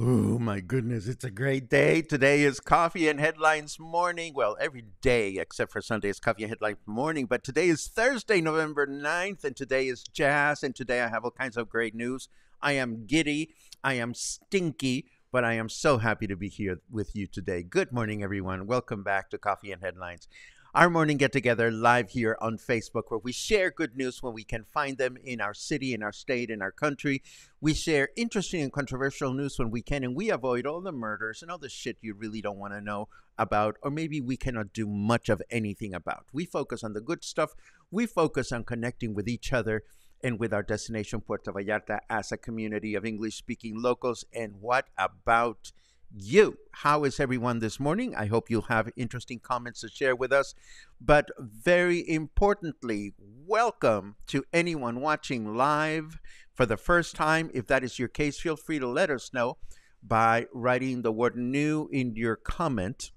Oh my goodness, it's a great day. Today is Coffee and Headlines morning. Well, every day except for Sunday is Coffee and Headlines morning, but today is Thursday, November 9th, and today is Jazz, and today I have all kinds of great news. I am giddy, I am stinky, but I am so happy to be here with you today. Good morning, everyone. Welcome back to Coffee and Headlines. Our morning get-together live here on Facebook where we share good news when we can find them in our city, in our state, in our country. We share interesting and controversial news when we can, and we avoid all the murders and all the shit you really don't want to know about, or maybe we cannot do much of anything about. We focus on the good stuff. We focus on connecting with each other and with our destination, Puerto Vallarta, as a community of English-speaking locals. And what about you? How is everyone this morning? I hope you'll have interesting comments to share with us. But very importantly, welcome to anyone watching live for the first time. If that is your case, feel free to let us know by writing the word new in your comment.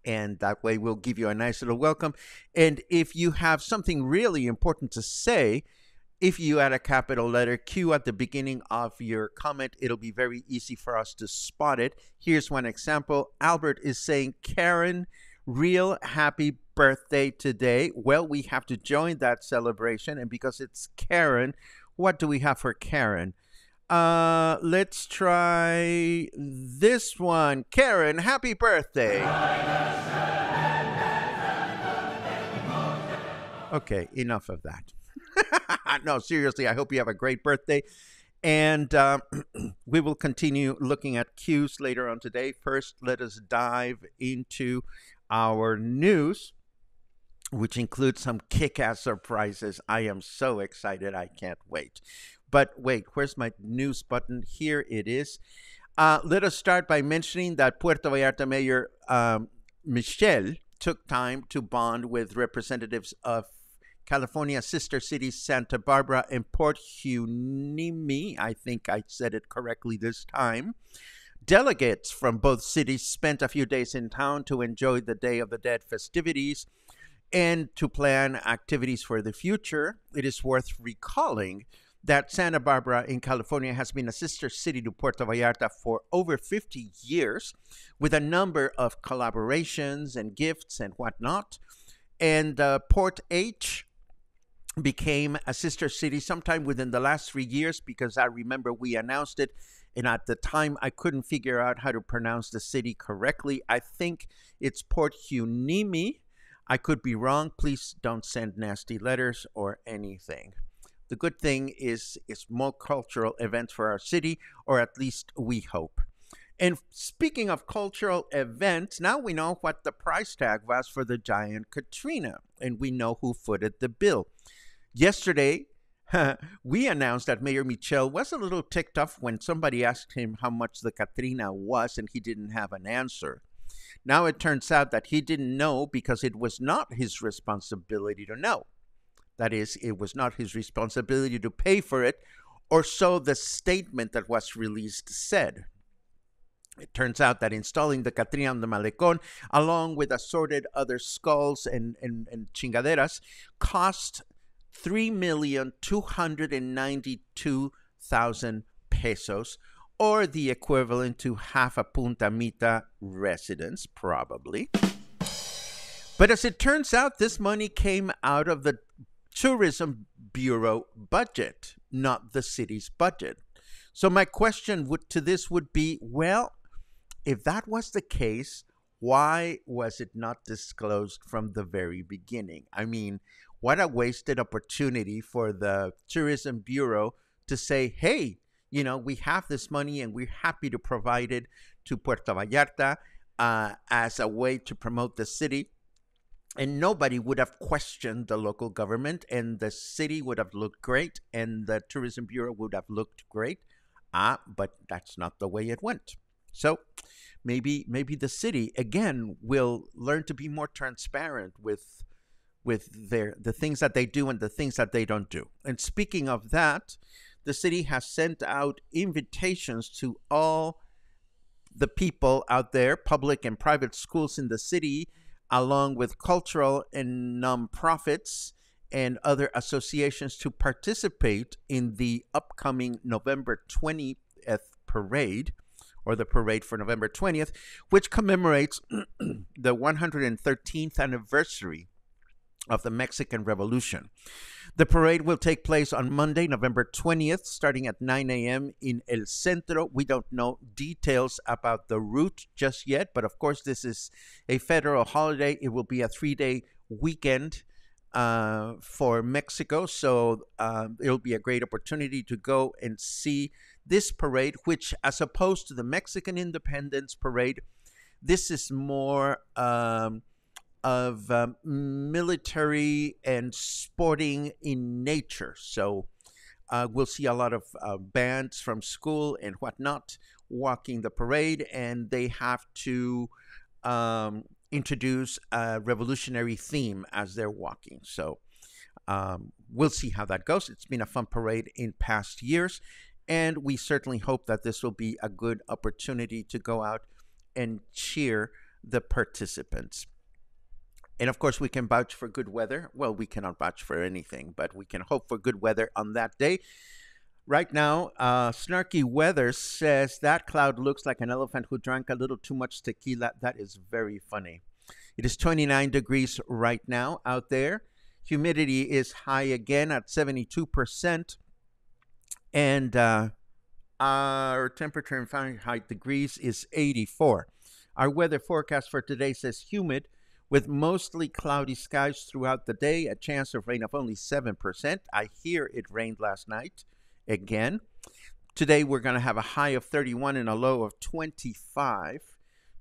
And that way we'll give you a nice little welcome. And if you have something really important to say, if you add a capital letter Q at the beginning of your comment, it'll be very easy for us to spot it. Here's one example. Albert is saying, Karen, real happy birthday today. Well, we have to join that celebration. And because it's Karen, what do we have for Karen? Let's try this one. Karen, happy birthday. Okay, enough of that. No, seriously, I hope you have a great birthday. And we will continue looking at cues later on today. First, let us dive into our news, which includes some kick-ass surprises. I am so excited. I can't wait. But wait, where's my news button? Here it is. Let us start by mentioning that Puerto Vallarta Mayor Michel took time to bond with representatives of California's sister cities, Santa Barbara and Port Hueneme. I think I said it correctly this time. Delegates from both cities spent a few days in town to enjoy the Day of the Dead festivities and to plan activities for the future. It is worth recalling that Santa Barbara in California has been a sister city to Puerto Vallarta for over 50 years, with a number of collaborations and gifts and whatnot. And Port H became a sister city sometime within the last 3 years, because I remember we announced it, and at the time I couldn't figure out how to pronounce the city correctly. I think it's Port Hueneme. I could be wrong. Please don't send nasty letters or anything. The good thing is it's more cultural events for our city, or at least we hope. And speaking of cultural events, now we know what the price tag was for the giant Katrina, and we know who footed the bill. Yesterday, we announced that Mayor Michel was a little ticked off when somebody asked him how much the Katrina was, and he didn't have an answer. Now it turns out that he didn't know because it was not his responsibility to know. That is, it was not his responsibility to pay for it, or so the statement that was released said. It turns out that installing the catrina on the Malecón, along with assorted other skulls and chingaderas, cost 3,292,000 pesos, or the equivalent to half a Punta Mita residence, probably. But as it turns out, this money came out of the Tourism Bureau budget, not the city's budget. So my question to this would be, well, if that was the case, why was it not disclosed from the very beginning? I mean, what a wasted opportunity for the Tourism Bureau to say, hey, we have this money and we're happy to provide it to Puerto Vallarta as a way to promote the city. And nobody would have questioned the local government, and the city would have looked great, and the Tourism Bureau would have looked great. But that's not the way it went. So maybe the city, again, will learn to be more transparent with the things that they do and the things that they don't do. And speaking of that, the city has sent out invitations to all the people out there, public and private schools in the city, along with cultural and nonprofits and other associations, to participate in the upcoming November 20th parade, or the parade for November 20th, which commemorates the 113th anniversary of the Mexican Revolution. The parade will take place on Monday, November 20th, starting at 9 a.m. in El Centro. We don't know details about the route just yet, but of course this is a federal holiday. It will be a 3-day weekend for Mexico, so it'll be a great opportunity to go and see this parade, which, as opposed to the Mexican Independence Parade, this is more of military and sporting in nature. So we'll see a lot of bands from school and whatnot walking the parade, and they have to introduce a revolutionary theme as they're walking. So we'll see how that goes. It's been a fun parade in past years, and we certainly hope that this will be a good opportunity to go out and cheer the participants. And of course, we can vouch for good weather. Well, we cannot vouch for anything, but we can hope for good weather on that day. Right now, Snarky Weather says that cloud looks like an elephant who drank a little too much tequila. That is very funny. It is 29 degrees right now out there. Humidity is high again at 72%. And our temperature in Fahrenheit degrees is 84. Our weather forecast for today says humid, with mostly cloudy skies throughout the day, a chance of rain of only 7%. I hear it rained last night again. Today we're going to have a high of 31 and a low of 25.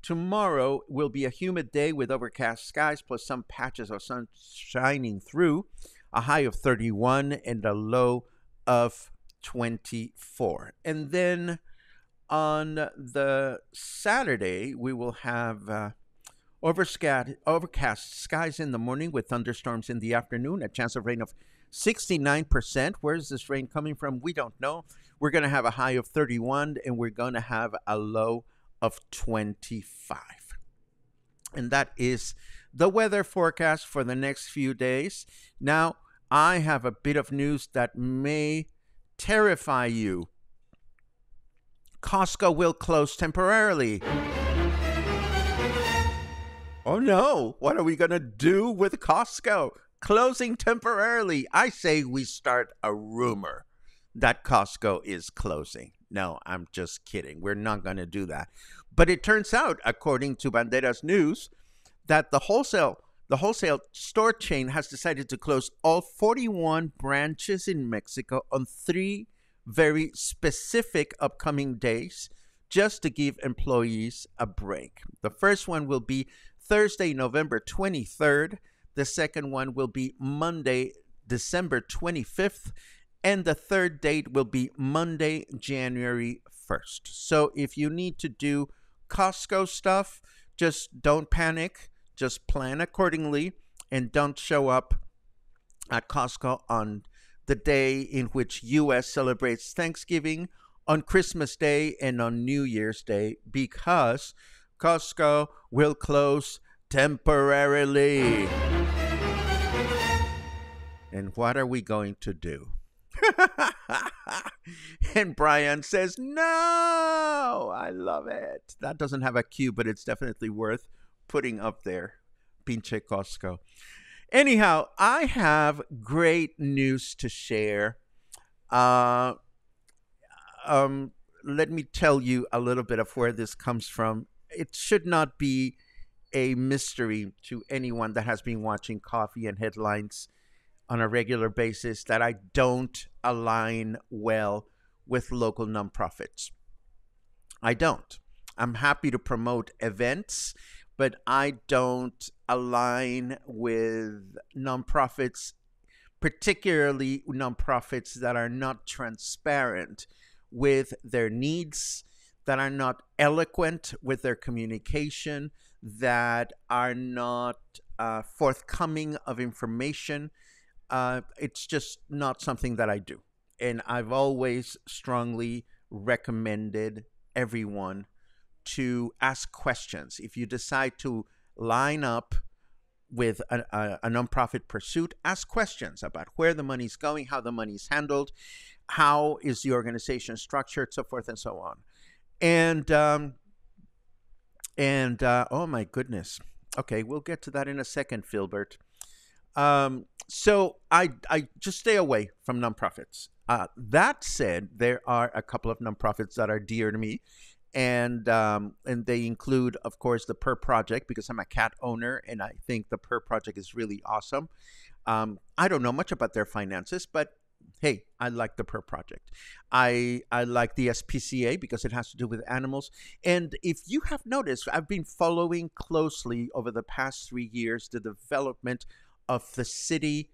Tomorrow will be a humid day with overcast skies plus some patches of sun shining through, a high of 31 and a low of 24. And then on the Saturday, we will have overcast skies in the morning with thunderstorms in the afternoon, a chance of rain of 69%. Where is this rain coming from? We don't know. We're going to have a high of 31 and we're going to have a low of 25. And that is the weather forecast for the next few days. Now, I have a bit of news that may terrify you. Costco will close temporarily. Oh no, what are we going to do with Costco? Closing temporarily. I say we start a rumor that Costco is closing. No, I'm just kidding. We're not going to do that. But it turns out, according to Banderas News, that the wholesale store chain has decided to close all 41 branches in Mexico on 3 very specific upcoming days just to give employees a break. The first one will be Thursday, November 23rd. The second one will be Monday, December 25th. And the third date will be Monday, January 1st. So if you need to do Costco stuff, just don't panic. Just plan accordingly and don't show up at Costco on the day in which U.S. celebrates Thanksgiving, on Christmas Day, and on New Year's Day, because Costco will close temporarily. And what are we going to do? And Brian says, no, I love it. That doesn't have a Q, but it's definitely worth putting up there. Pinche Costco. Anyhow, I have great news to share. Uh, Let me tell you a little bit of where this comes from. It should not be a mystery to anyone that has been watching Coffee and Headlines on a regular basis that I don't align well with local nonprofits. I don't. I'm happy to promote events, but I don't align with nonprofits, particularly nonprofits that are not transparent with their needs, that are not eloquent with their communication, that are not forthcoming of information. It's just not something that I do. And I've always strongly recommended everyone to ask questions. If you decide to line up with a nonprofit pursuit, ask questions about where the money's going, how the money's handled, how is the organization structured, so forth and so on. And oh my goodness. Okay, we'll get to that in a second, Philbert. So I just stay away from nonprofits. That said, there are a couple of nonprofits that are dear to me, and they include, of course, the Purr Project, because I'm a cat owner, and I think the Purr Project is really awesome. I don't know much about their finances, but hey, I like the Purr Project. I like the SPCA because it has to do with animals. And if you have noticed, I've been following closely over the past 3 years the development of the City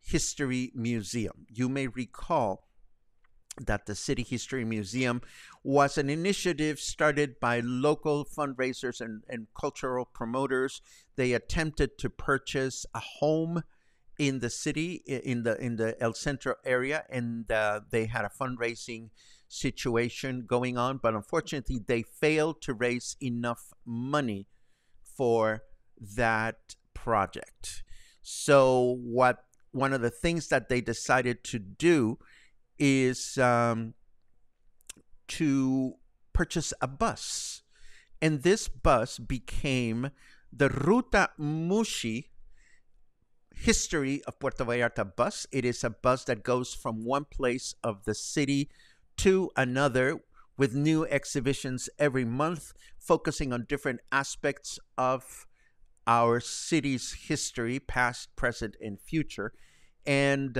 History Museum. You may recall that the City History Museum was an initiative started by local fundraisers and cultural promoters. They attempted to purchase a home in the city, in the El Centro area, and they had a fundraising situation going on, but unfortunately they failed to raise enough money for that project. So one of the things that they decided to do is to purchase a bus. And this bus became the Ruta Mushi History of Puerto Vallarta bus. It is a bus that goes from one place of the city to another with new exhibitions every month, focusing on different aspects of our city's history, past, present, and future. And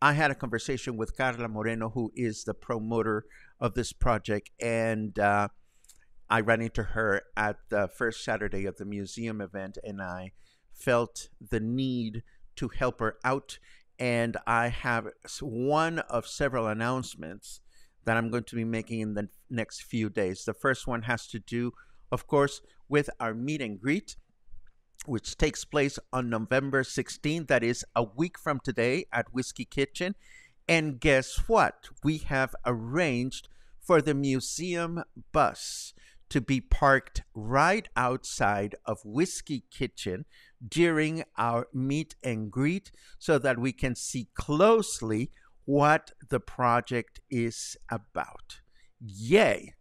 I had a conversation with Carla Moreno, who is the promoter of this project, and I ran into her at the first Saturday of the museum event, and I felt the need to help her out. And I have one of several announcements that I'm going to be making in the next few days. The first one has to do, of course, with our meet and greet, which takes place on November 16th. That is a week from today at Whiskey Kitchen. And guess what? We have arranged for the museum bus to be parked right outside of Whiskey Kitchen during our meet and greet so that we can see closely what the project is about. Yay!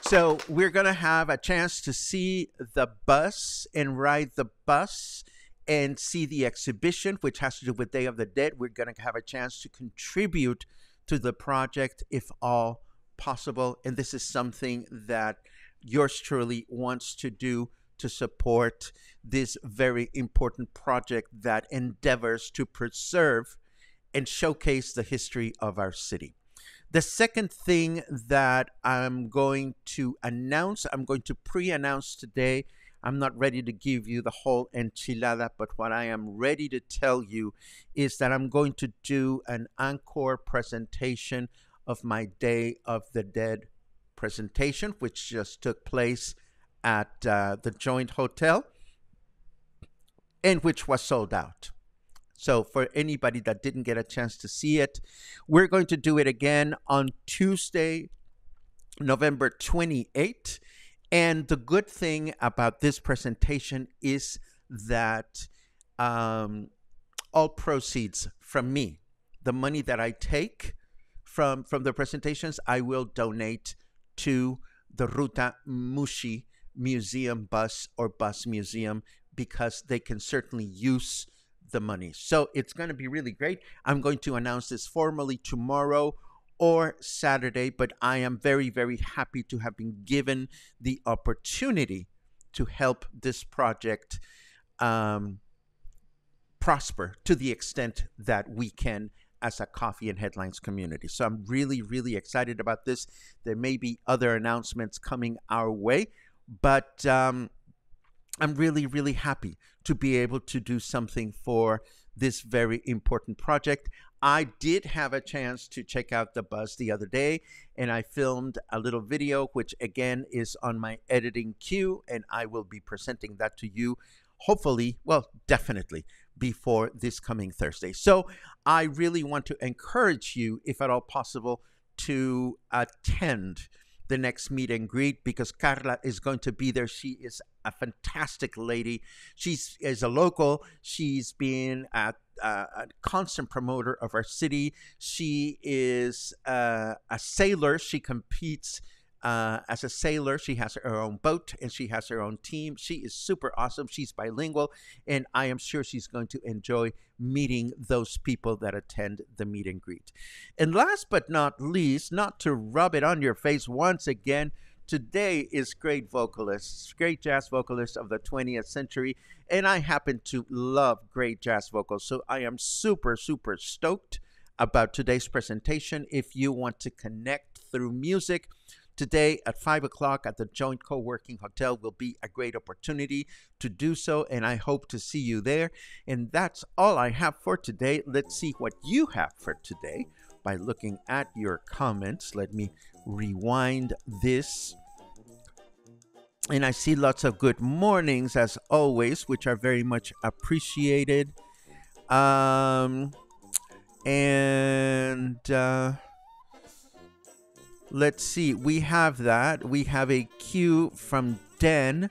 So we're going to have a chance to see the bus and ride the bus and see the exhibition, which has to do with Day of the Dead. We're going to have a chance to contribute to the project if all possible. And this is something that yours truly wants to do to support this very important project that endeavors to preserve and showcase the history of our city. The second thing that I'm going to announce, I'm going to pre-announce today. I'm not ready to give you the whole enchilada, but what I am ready to tell you is that I'm going to do an encore presentation of my Day of the Dead presentation, which just took place at the Joint Hotel. and which was sold out. So for anybody that didn't get a chance to see it, we're going to do it again on Tuesday, November 28th. And the good thing about this presentation is that all proceeds from me, the money that I take from the presentations, I will donate to the Ruta Mushi Museum Bus or Bus Museum, because they can certainly use the money. So it's going to be really great. I'm going to announce this formally tomorrow or Saturday, but I am very, very happy to have been given the opportunity to help this project prosper to the extent that we can as a Coffee and Headlines community. So I'm really, really excited about this. There may be other announcements coming our way, but I'm really, really happy to be able to do something for this very important project. I did have a chance to check out the bus the other day, and I filmed a little video, which again is on my editing queue, and I will be presenting that to you, hopefully, well, definitely before this coming Thursday. So I really want to encourage you, if at all possible, to attend the next meet and greet, because Carla is going to be there. She is a fantastic lady. She is a local. She's been a constant promoter of our city. She is a sailor. She competes as a sailor. She has her own boat and she has her own team. She is super awesome. She's bilingual, and I am sure she's going to enjoy meeting those people that attend the meet and greet. And last but not least, not to rub it on your face once again, today is great vocalists, great jazz vocalists of the 20th century, and I happen to love great jazz vocals, so I am super, super stoked about today's presentation. If you want to connect through music, today at 5 o'clock at the Joint Co-working Hotel will be a great opportunity to do so, and I hope to see you there. And that's all I have for today. Let's see what you have for today by looking at your comments. Let me rewind this. And I see lots of good mornings as always, which are very much appreciated. Let's see, we have that. We have a cue from Den.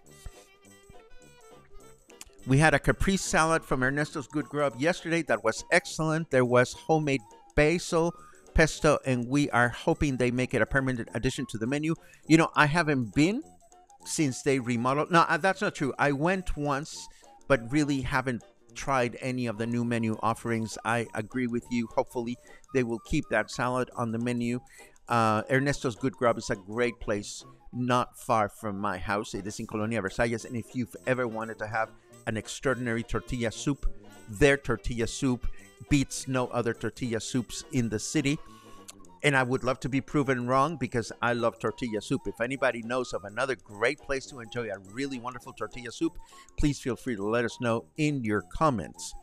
We had a caprese salad from Ernesto's Good Grub yesterday. That was excellent. There was homemade basil pesto, and we are hoping they make it a permanent addition to the menu. You know, I haven't been since they remodeled. No, that's not true. I went once, but really haven't tried any of the new menu offerings. I agree with you. Hopefully they will keep that salad on the menu. Ernesto's Good Grub is a great place not far from my house. It is in Colonia Versalles, and if you've ever wanted to have an extraordinary tortilla soup, their tortilla soup beats no other tortilla soups in the city. And I would love to be proven wrong, because I love tortilla soup. If anybody knows of another great place to enjoy a really wonderful tortilla soup, please feel free to let us know in your comments.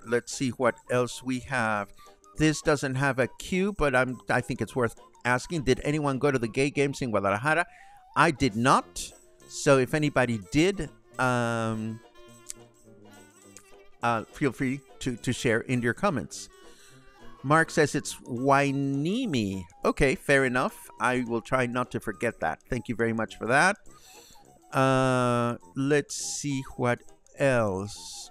Let's see what else we have. This doesn't have a cue, but I think it's worth asking. Did anyone go to the gay games in Guadalajara? I did not. So if anybody did, feel free to share in your comments. Mark says it's Wainimi. Okay, fair enough. I will try not to forget that. Thank you very much for that. Let's see what else.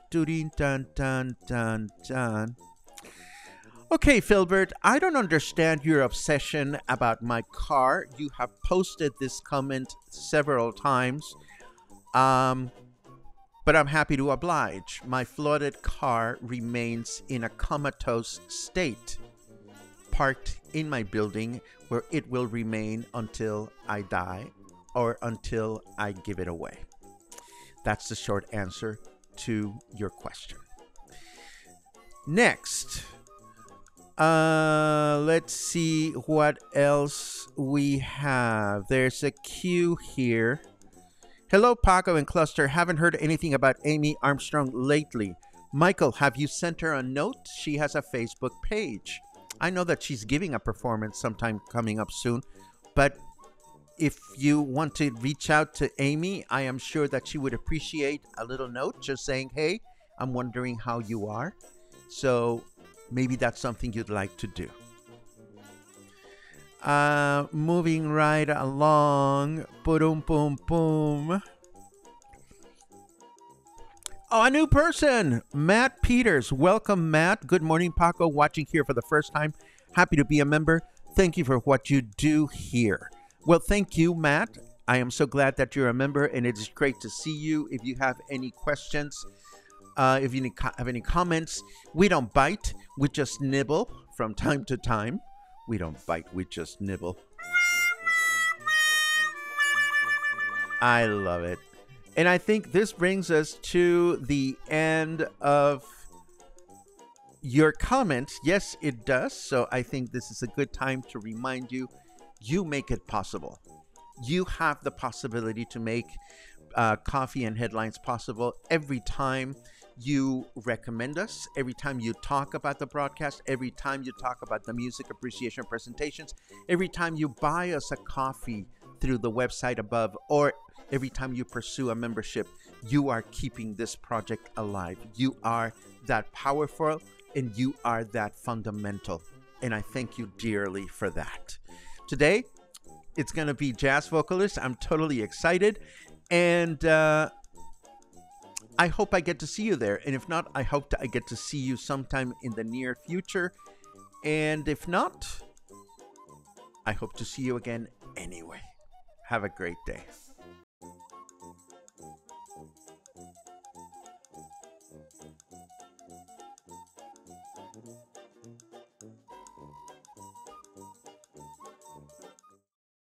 Okay, Filbert, I don't understand your obsession about my car. You have posted this comment several times, but I'm happy to oblige. My flooded car remains in a comatose state, parked in my building, where it will remain until I die or until I give it away. That's the short answer to your question. Next, let's see what else we have. There's a queue here. Hello, Paco and Cluster. Haven't heard anything about Amy Armstrong lately. Michael, have you sent her a note? She has a Facebook page. I know that she's giving a performance sometime coming up soon, but if you want to reach out to Amy, I am sure that she would appreciate a little note just saying, hey, I'm wondering how you are. So maybe that's something you'd like to do. Moving right along. Boom, boom, boom. Oh, a new person, Matt Peters. Welcome, Matt. Good morning, Paco. Watching here for the first time. Happy to be a member. Thank you for what you do here. Well, thank you, Matt. I am so glad that you're a member, and it is great to see you. If you have any questions, if you have any comments, we don't bite. We just nibble from time to time. We don't bite. We just nibble. I love it. And I think this brings us to the end of your comments. Yes, it does. So I think this is a good time to remind you, you make it possible. You have the possibility to make Coffee and Headlines possible every time you recommend us, every time you talk about the broadcast, every time you talk about the music appreciation presentations, every time you buy us a coffee through the website above, or every time you pursue a membership. You are keeping this project alive. You are that powerful, and you are that fundamental. And I thank you dearly for that. Today, it's going to be Jazz Vocalist. I'm totally excited. And I hope I get to see you there. And if not, I hope that I get to see you sometime in the near future. And if not, I hope to see you again anyway. Have a great day.